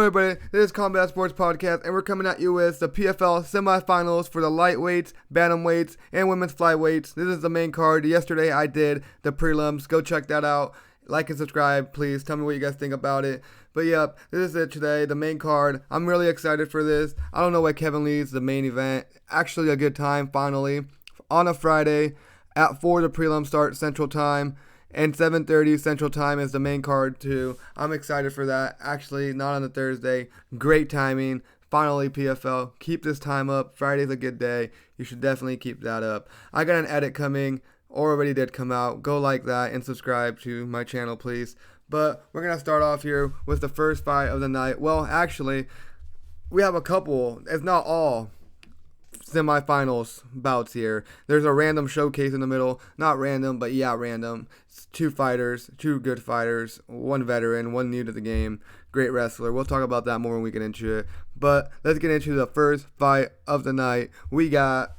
everybody, this is Combat Sports Podcast, and we're coming at you with the PFL semifinals for the lightweights, bantamweights, and women's flyweights. This is the main card. Yesterday I did the prelims. Go check that out. Like and subscribe, please. Tell me what you guys think about it. But yep, this is it today, the main card. I'm really excited for this. I don't know why Kevin Lee's the main event. Actually a good time, finally. On a Friday, at 4 the prelim start Central Time. And 7:30 Central Time is the main card too. I'm excited for that. Actually, not on a Thursday. Great timing. Finally, PFL. Keep this time up. Friday's a good day. You should definitely keep that up. I got an edit coming. Already did come out. Go like that and subscribe to my channel, please. But we're going to start off here with the first fight of the night. Well, actually, we have a couple. It's not all semifinals bouts here. There's a random showcase in the middle. Not random, but yeah, random. It's two fighters, two good fighters, one veteran, one new to the game, great wrestler. We'll talk about that more when we get into it. But let's get into the first fight of the night. We got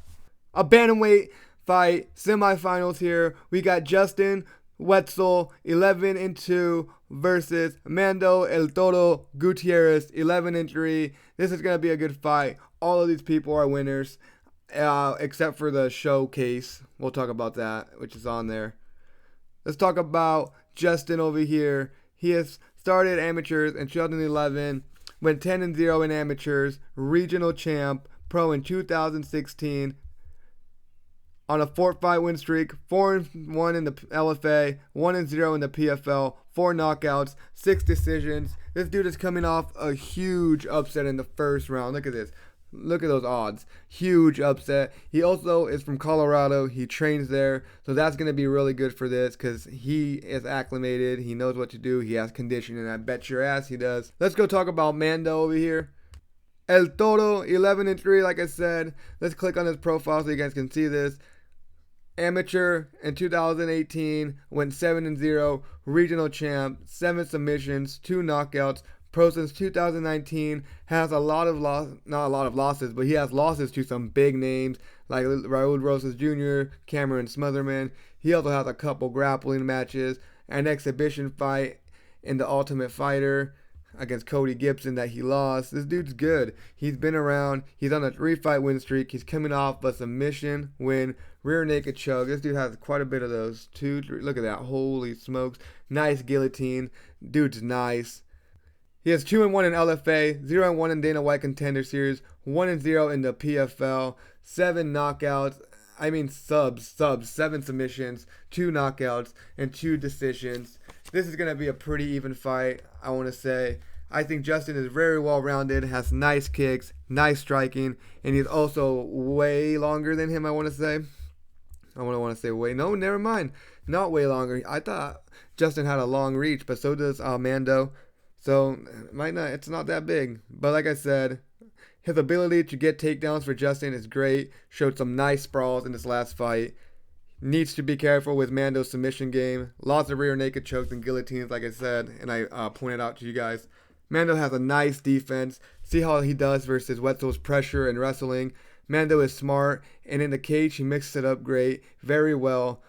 a bantamweight fight, semifinals here. We got Justin Wetzell, 11-2 versus Mando El Toro Gutierrez, 11-3. This is going to be a good fight. All of these people are winners, except for the showcase. We'll talk about that, which is on there. Let's talk about Justin over here. He has started amateurs in 2011, went 10-0 in amateurs, regional champ, pro in 2016, on a 4-fight win streak, 4-1 in the LFA, 1-0 in the PFL, 4 knockouts, 6 decisions. This dude is coming off a huge upset in the first round. Look at this. Look at those odds. Huge upset. He also is from Colorado. He trains there. So that's going to be really good for this because he is acclimated. He knows what to do. He has conditioning. I bet your ass he does. Let's go talk about Mando over here. El Toro, 11-3, like I said. Let's click on his profile so you guys can see this. Amateur in 2018, went 7-0, regional champ, 7 submissions, 2 knockouts. Pro since 2019, has a lot of not a lot of losses, but he has losses to some big names like Raul Rosas Jr., Cameron Smotherman. He also has a couple grappling matches, an exhibition fight in the Ultimate Fighter against Cody Gibson that he lost. This dude's good. He's been around. He's on a 3-fight win streak. He's coming off a submission win, rear naked choke. This dude has quite a bit of those. 2, 3. Look at that. Holy smokes. Nice guillotine. Dude's nice. He has 2-1 in LFA, 0-1 in Dana White Contender Series, 1-0 in the PFL, 7 knockouts. I mean subs, 7 submissions, 2 knockouts, and 2 decisions. This is going to be a pretty even fight, I want to say. I think Justin is very well-rounded, has nice kicks, nice striking, and he's also way longer than him, I want to say. I want to say way. No, never mind. Not way longer. I thought Justin had a long reach, but so does Mando. So, it's not that big. But like I said, his ability to get takedowns for Justin is great. Showed some nice sprawls in this last fight. Needs to be careful with Mando's submission game. Lots of rear naked chokes and guillotines, like I said, and I pointed out to you guys. Mando has a nice defense. See how he does versus Wetzell's pressure and wrestling. Mando is smart, and in the cage, he mixes it up great, very well.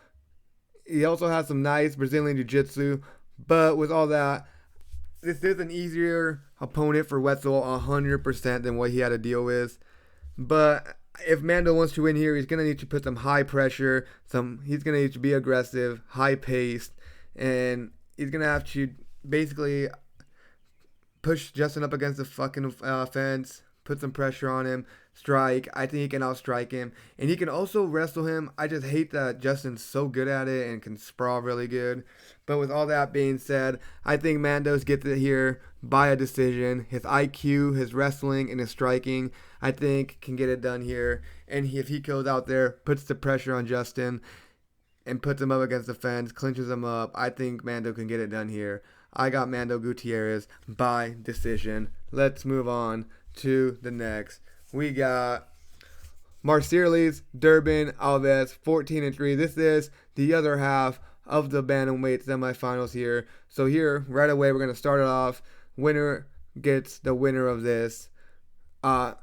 He also has some nice Brazilian Jiu-Jitsu, but with all that, this is an easier opponent for Wetzell 100% than what he had to deal with. But if Mando wants to win here, he's going to need to put some high pressure. He's going to need to be aggressive, high-paced, and he's going to have to basically push Justin up against the fucking fence, put some pressure on him, strike. I think he can outstrike him. And he can also wrestle him. I just hate that Justin's so good at it and can sprawl really good. But with all that being said, I think Mando's gets it here by a decision. His IQ, his wrestling, and his striking, I think, can get it done here. And if he goes out there, puts the pressure on Justin, and puts him up against the fence, clinches him up, I think Mando can get it done here. I got Mando Gutierrez by decision. Let's move on to the next. We got Marcielis, Durbin, Alves, 14-3. This is the other half of the bantamweight semifinals here. So here, right away, we're going to start it off. Winner gets the winner of this. Alves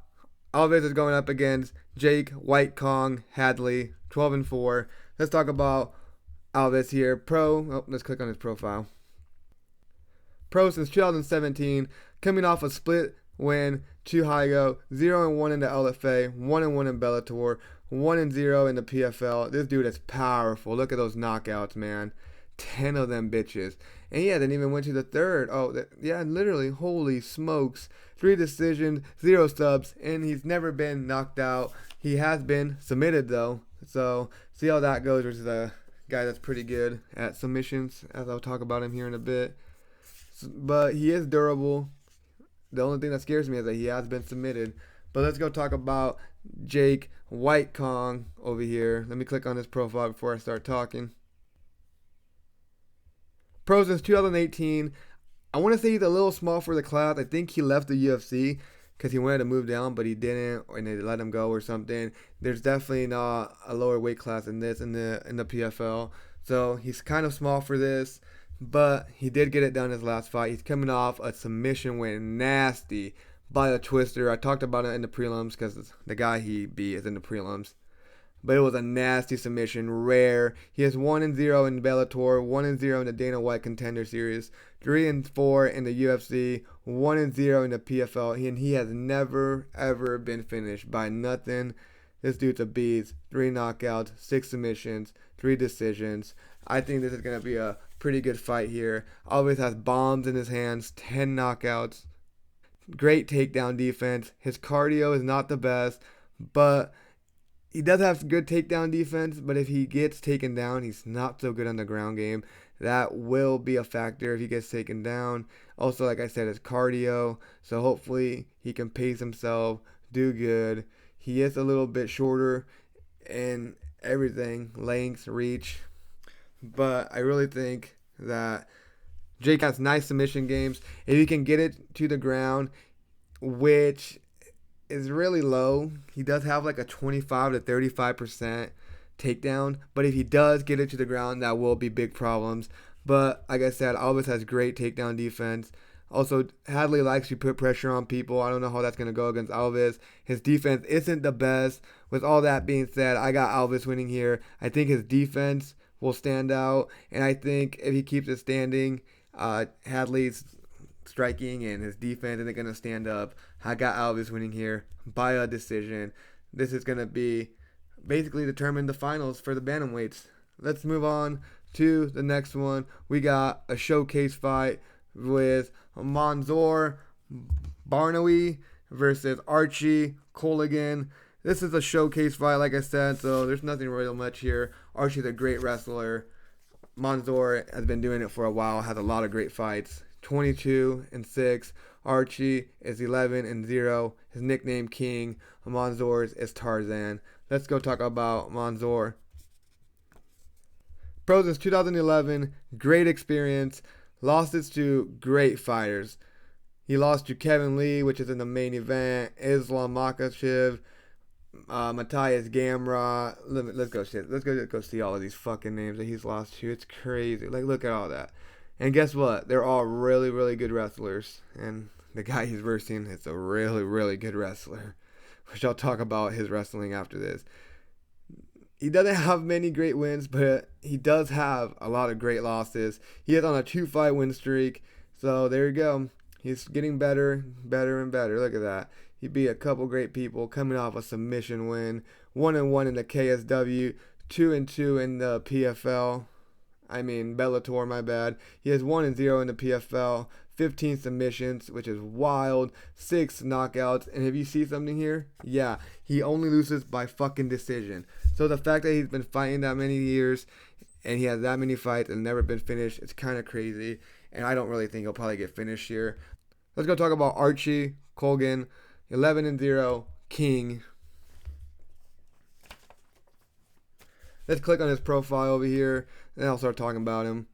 is going up against Jake White Kong Hadley, 12-4. Let's talk about Alves here. Let's click on his profile. Pro since 2017, coming off a split win, 2 Hygo, 0-1 in the LFA, 1-1 in Bellator, 1-0 in the PFL. This dude is powerful. Look at those knockouts, man. 10 of them bitches. And yeah, then even went to the third. Yeah, literally, holy smokes. 3 decisions, 0 subs, and he's never been knocked out. He has been submitted, though. So, see how that goes versus a guy that's pretty good at submissions, as I'll talk about him here in a bit. But he is durable. The only thing that scares me is that he has been submitted. But let's go talk about Jake White Kong over here. Let me click on his profile before I start talking. Pro since 2018. I want to say he's a little small for the class. I think he left the UFC because he wanted to move down, but he didn't, and they let him go or something. There's definitely not a lower weight class than this in the PFL. So he's kind of small for this, but he did get it done his last fight. He's coming off a submission win, nasty, by a twister. I talked about it in the prelims because the guy he beat is in the prelims. But it was a nasty submission, rare. He has 1-0 in Bellator, 1-0 in the Dana White Contender Series, 3-4 in the UFC, 1-0 in the PFL, and he has never, ever been finished by nothing. This dude's a beast. 3 knockouts, 6 submissions, 3 decisions. I think this is going to be a pretty good fight here. Alves has bombs in his hands, 10 knockouts. Great takedown defense. His cardio is not the best, but he does have good takedown defense, but if he gets taken down, he's not so good on the ground game. That will be a factor if he gets taken down. Also, like I said, his cardio. So hopefully he can pace himself, do good. He is a little bit shorter in everything, length, reach. But I really think that Jake has nice submission games. If he can get it to the ground, which is really low. He does have like a 25 to 35% takedown, but if he does get it to the ground, that will be big problems. But like I said, Alves has great takedown defense. Also, Hadley likes to put pressure on people. I don't know how that's going to go against Alves. His defense isn't the best. With all that being said, I got Alves winning here. I think his defense will stand out, and I think if he keeps it standing, Hadley's striking and his defense isn't going to stand up. I got Alves winning here by a decision. This is going to be basically determine the finals for the bantamweights. Let's move on to the next one. We got a showcase fight with Mansour Barnaoui versus Archie Colgan. This is a showcase fight, like I said, so there's nothing real much here. Archie's a great wrestler. Mansour has been doing it for a while, has a lot of great fights. 22-6. Archie is 11-0. His nickname King. Mansour's is Tarzan. Let's go talk about Mansour. Pro since 2011. Great experience. Losses to great fighters. He lost to Kevin Lee, which is in the main event. Islam Makhachev. Matthias Gamrot. Let's go see all of these fucking names that he's lost to. It's crazy. Like, look at all that. And guess what? They're all really, really good wrestlers. And the guy he's versing is a really, really good wrestler, which I'll talk about his wrestling after this. He doesn't have many great wins, but he does have a lot of great losses. He is on a 2-fight win streak. So there you go. He's getting better, better, and better. Look at that. He beat a couple great people coming off a submission win. 1-1 in the KSW, 2-2 in the PFL. Bellator, my bad. He has 1-0 in the PFL, 15 submissions, which is wild, 6 knockouts. And if you see something here, yeah, he only loses by fucking decision. So the fact that he's been fighting that many years and he has that many fights and never been finished, it's kind of crazy. And I don't really think he'll probably get finished here. Let's go talk about Archie Colgan, 11-0, King. Let's click on his profile over here, and I'll start talking about him.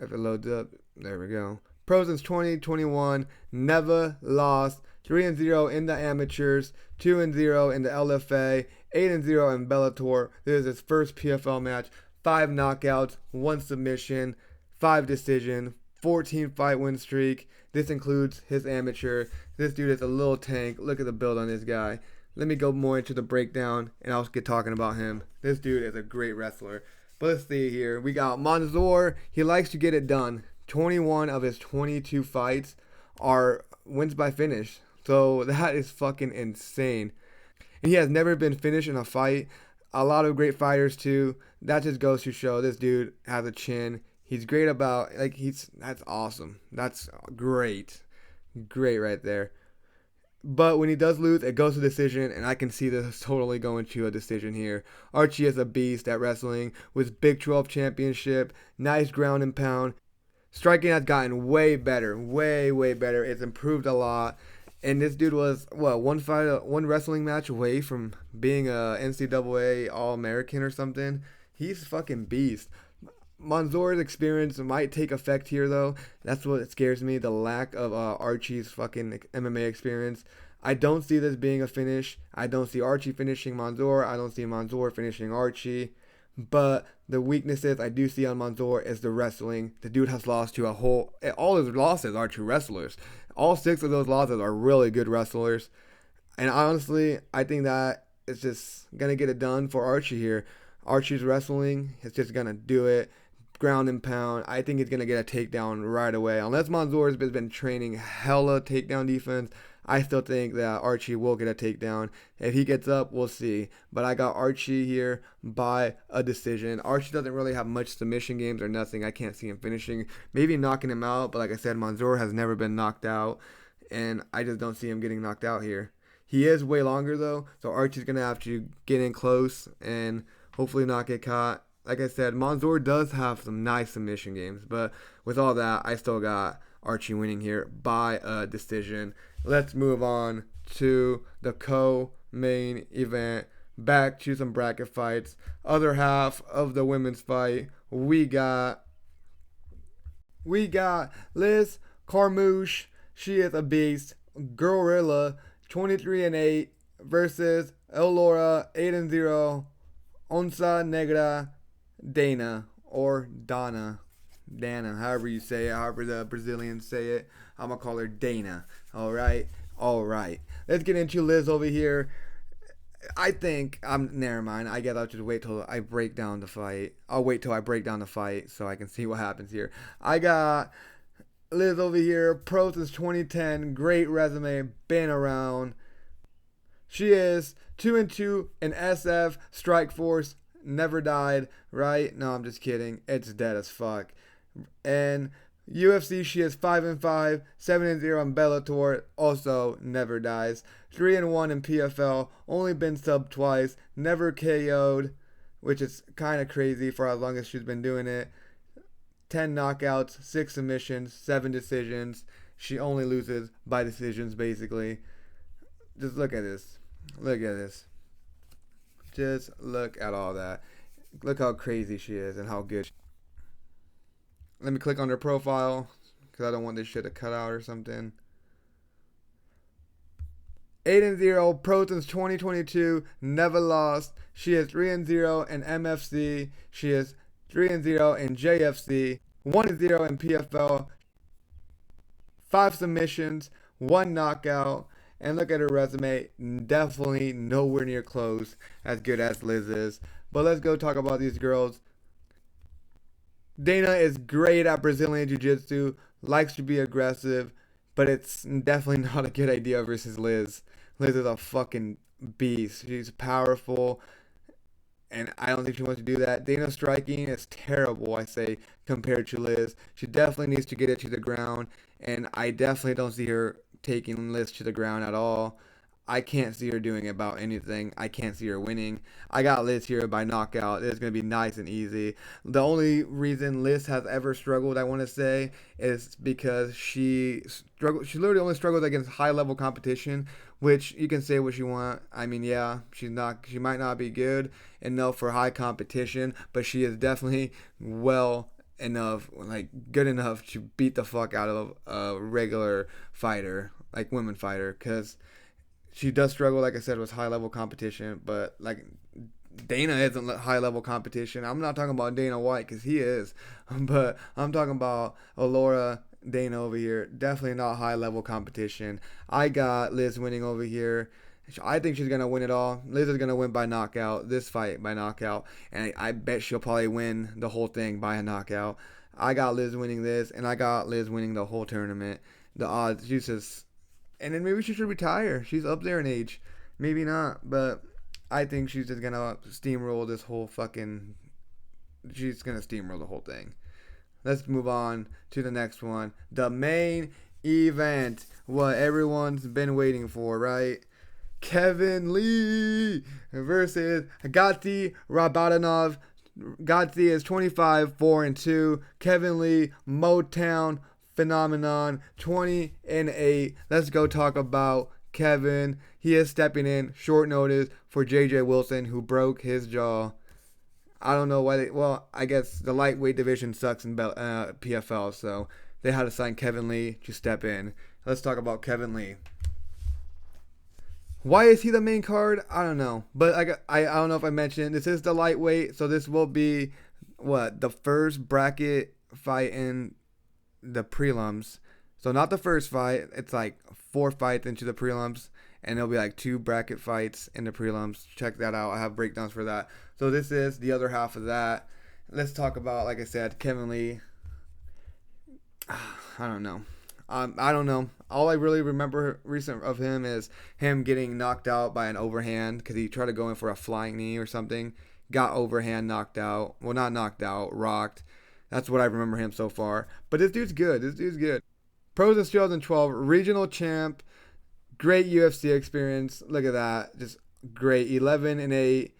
If it loads up, there we go. Pro since 2021, never lost. 3-0 in the amateurs, 2-0 in the LFA, 8-0 in Bellator. This is his first PFL match. 5 knockouts, 1 submission, 5 decision, 14-fight win streak. This includes his amateur. This dude is a little tank. Look at the build on this guy. Let me go more into the breakdown, and I'll get talking about him. This dude is a great wrestler. But let's see here. We got Mansour. He likes to get it done. 21 of his 22 fights are wins by finish. So that is fucking insane. And he has never been finished in a fight. A lot of great fighters too. That just goes to show this dude has a chin. He's great about that's awesome. That's great. Great right there. But when he does lose, it goes to decision, and I can see this totally going to a decision here. Archie is a beast at wrestling with Big 12 championship, nice ground and pound. Striking has gotten way better, way better. It's improved a lot. And this dude was, one wrestling match away from being a NCAA All-American or something. He's a fucking beast. Manzoor's experience might take effect here, though. That's what scares me, the lack of Archie's fucking MMA experience. I don't see this being a finish. I don't see Archie finishing Manzoor. I don't see Manzoor finishing Archie. But the weaknesses I do see on Manzoor is the wrestling. The dude has lost to all his losses are to wrestlers. All 6 of those losses are really good wrestlers. And honestly, I think that it's just going to get it done for Archie here. Archie's wrestling is just going to do it. Ground and pound. I think he's going to get a takedown right away. Unless Manzoor has been training hella takedown defense, I still think that Archie will get a takedown. If he gets up, we'll see. But I got Archie here by a decision. Archie doesn't really have much submission games or nothing. I can't see him finishing. Maybe knocking him out. But like I said, Manzoor has never been knocked out. And I just don't see him getting knocked out here. He is way longer, though. So Archie's going to have to get in close and hopefully not get caught. Like I said, Manzoor does have some nice submission games, but with all that, I still got Archie winning here by a decision. Let's move on to the co-main event. Back to some bracket fights. Other half of the women's fight, we got Liz Carmouche. She is a beast. Gorilla, 23-8 versus Elora, 8-0. Onza Negra Dana, or Dana, however you say it, however the Brazilians say it. I'm going to call her Dana. All right. Let's get into Liz over here. Never mind. I guess I'll just wait till I break down the fight. I'll wait till I break down the fight so I can see what happens here. I got Liz over here, pro since 2010, great resume, been around. She is 2-2 in SF, Strikeforce, never died, right? No, I'm just kidding. It's dead as fuck. And UFC, she is 5-5, 7-0 in Bellator, also never dies. 3-1 in PFL, only been subbed twice, never KO'd, which is kind of crazy for as long as she's been doing it. 10 knockouts, 6 submissions, 7 decisions. She only loses by decisions, basically. Just look at this. Just look at all that. Look how crazy she is and how good. Let me click on her profile because I don't want this shit to cut out or something. 8-0, pro since 2022, never lost. She is 3-0 in MFC. She is 3-0 in JFC. 1-0 in PFL. 5 submissions, 1 knockout. And look at her resume, definitely nowhere near close as good as Liz is. But let's go talk about these girls. Dana is great at Brazilian Jiu-Jitsu, likes to be aggressive, but it's definitely not a good idea versus Liz. Liz is a fucking beast. She's powerful, and I don't think she wants to do that. Dana's striking is terrible, I say, compared to Liz. She definitely needs to get it to the ground, and I definitely don't see her taking Liz to the ground at all. I can't see her doing about anything. I can't see her winning. I got Liz here by knockout. It's going to be nice and easy. The only reason Liz has ever struggled, I want to say, is because she literally only struggles against high-level competition, which you can say what you want. I mean, yeah, she might not be good enough for high competition, but she is definitely good enough to beat the fuck out of a regular fighter, like women fighter, because she does struggle, like I said, with high-level competition, but like Dana isn't high-level competition. I'm not talking about Dana White, because he is, but I'm talking about Elora Dana over here. Definitely not high-level competition. I got Liz winning over here. I think she's going to win it all. Liz is going to win by knockout, this fight by knockout, and I bet she'll probably win the whole thing by a knockout. I got Liz winning this, and I got Liz winning the whole tournament. the odds. She's just, and then maybe she should retire. She's up there in age. Maybe not, but I think she's just gonna steamroll this whole fucking. She's gonna steamroll the whole thing. Let's move on to the next one. The main event. What everyone's been waiting for, right? Kevin Lee versus Gatti Rabadanov. Gatti is 25-4-2. Kevin Lee, Motown phenomenon, 20-8. Let's go talk about Kevin. He is stepping in short notice for J.J. Wilson, who broke his jaw. I don't know why well, I guess the lightweight division sucks in PFL, so they had to sign Kevin Lee to step in. Let's talk about Kevin Lee. Why is he the main card? I don't know. But I don't know if I mentioned, this is the lightweight, so this will be, the first bracket fight in the prelims. So not the first fight. It's like 4 fights into the prelims, and there'll be like 2 bracket fights in the prelims. Check that out. I have breakdowns for that. So this is the other half of that. Let's talk about, like I said, Kevin Lee. I don't know. I don't know. All I really remember recent of him is him getting knocked out by an overhand because he tried to go in for a flying knee or something. Got overhand knocked out. Well, not knocked out, rocked. That's what I remember him so far. But this dude's good. Pros in 2012, regional champ. Great UFC experience. Look at that. Just great. 11-8.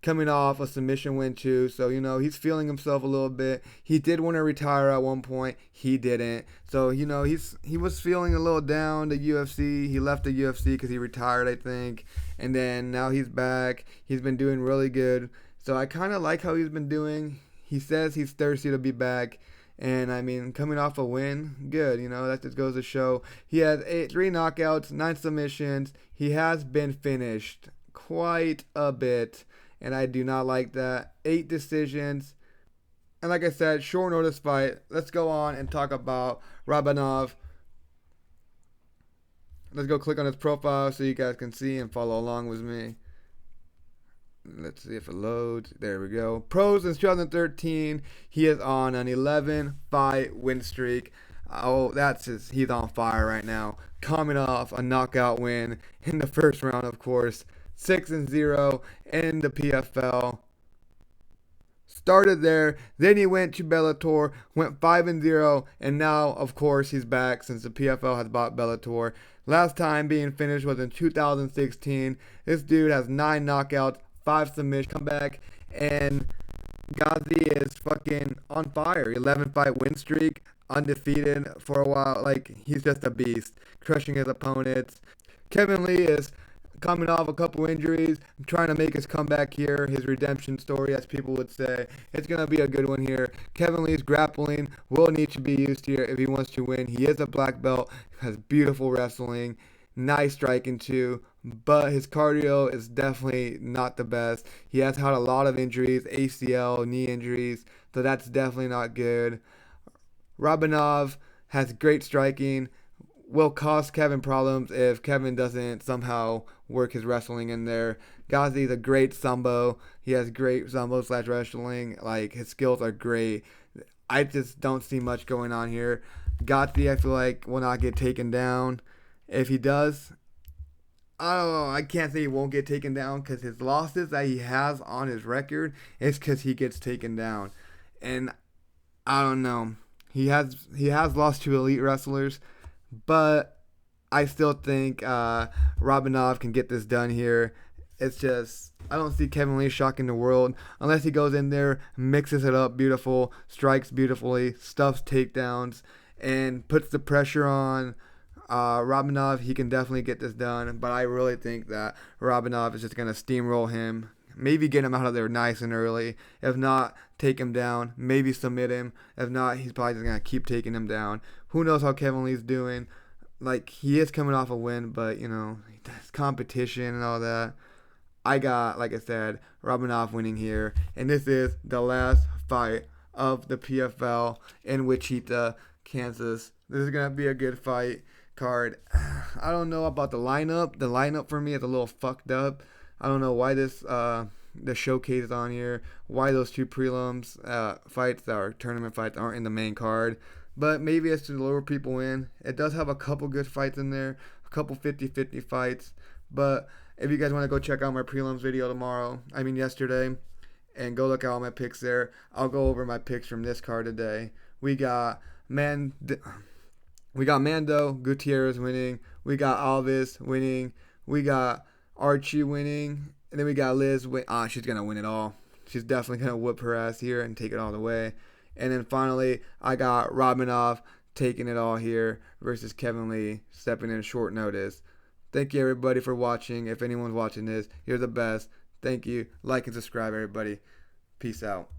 Coming off a submission win too, so he's feeling himself a little bit. He did want to retire at one point, he didn't. So he was feeling a little down. The UFC, he left the UFC because he retired, I think, and then now he's back. He's been doing really good, so I kind of like how he's been doing. He says he's thirsty to be back, and I mean, coming off a win, good. That just goes to show. He has 3 knockouts, 9 submissions. He has been finished quite a bit, and I do not like that. 8 decisions. And like I said, short notice fight. Let's go on and talk about Rabadanov. Let's go click on his profile so you guys can see and follow along with me. Let's see if it loads. There we go. Pros since 2013. He is on an 11-fight win streak. Oh, he's on fire right now. Coming off a knockout win in the first round, of course. 6-0 in the PFL. Started there, then he went to Bellator, went 5-0, and now, of course, he's back since the PFL has bought Bellator. Last time being finished was in 2016. This dude has 9 knockouts, 5 submissions, comeback, and Ghazi is fucking on fire. 11-fight win streak, undefeated for a while. He's just a beast, crushing his opponents. Kevin Lee is coming off a couple injuries, trying to make his comeback here, his redemption story, as people would say. It's going to be a good one here. Kevin Lee's grappling will need to be used here if he wants to win. He is a black belt, has beautiful wrestling, nice striking too, but his cardio is definitely not the best. He has had a lot of injuries, ACL, knee injuries, so that's definitely not good. Rabadanov has great striking, will cause Kevin problems if Kevin doesn't somehow work his wrestling in there. Ghazi's a great sambo. He has great sambo/wrestling. His skills are great. I just don't see much going on here. Ghazi, I feel like, will not get taken down. If he does, I don't know. I can't say he won't get taken down because his losses that he has on his record is because he gets taken down. And I don't know. He has lost to elite wrestlers, but I still think Rabadanov can get this done here. It's just, I don't see Kevin Lee shocking the world unless he goes in there, mixes it up beautiful, strikes beautifully, stuffs takedowns, and puts the pressure on Rabadanov. He can definitely get this done, but I really think that Rabadanov is just going to steamroll him. Maybe get him out of there nice and early. If not, take him down. Maybe submit him. If not, he's probably just going to keep taking him down. Who knows how Kevin Lee's doing. He is coming off a win, but, it's competition and all that. I got, like I said, Rabadanov winning here. And this is the last fight of the PFL in Wichita, Kansas. This is going to be a good fight card. I don't know about the lineup. The lineup for me is a little fucked up. I don't know why the showcase is on here, why those 2 prelims fights that are tournament fights aren't in the main card. but maybe it's to lure people in. It does have a couple good fights in there, a couple 50-50 fights. But if you guys want to go check out my prelims video yesterday, and go look at all my picks there, I'll go over my picks from this card today. We got Mando Gutierrez winning. We got Alves winning. We got Archie winning. And then we got Liz win. She's going to win it all. She's definitely going to whoop her ass here and take it all the way. And then finally, I got Rabadanov taking it all here versus Kevin Lee, stepping in short notice. Thank you, everybody, for watching. If anyone's watching this, you're the best. Thank you. Like and subscribe, everybody. Peace out.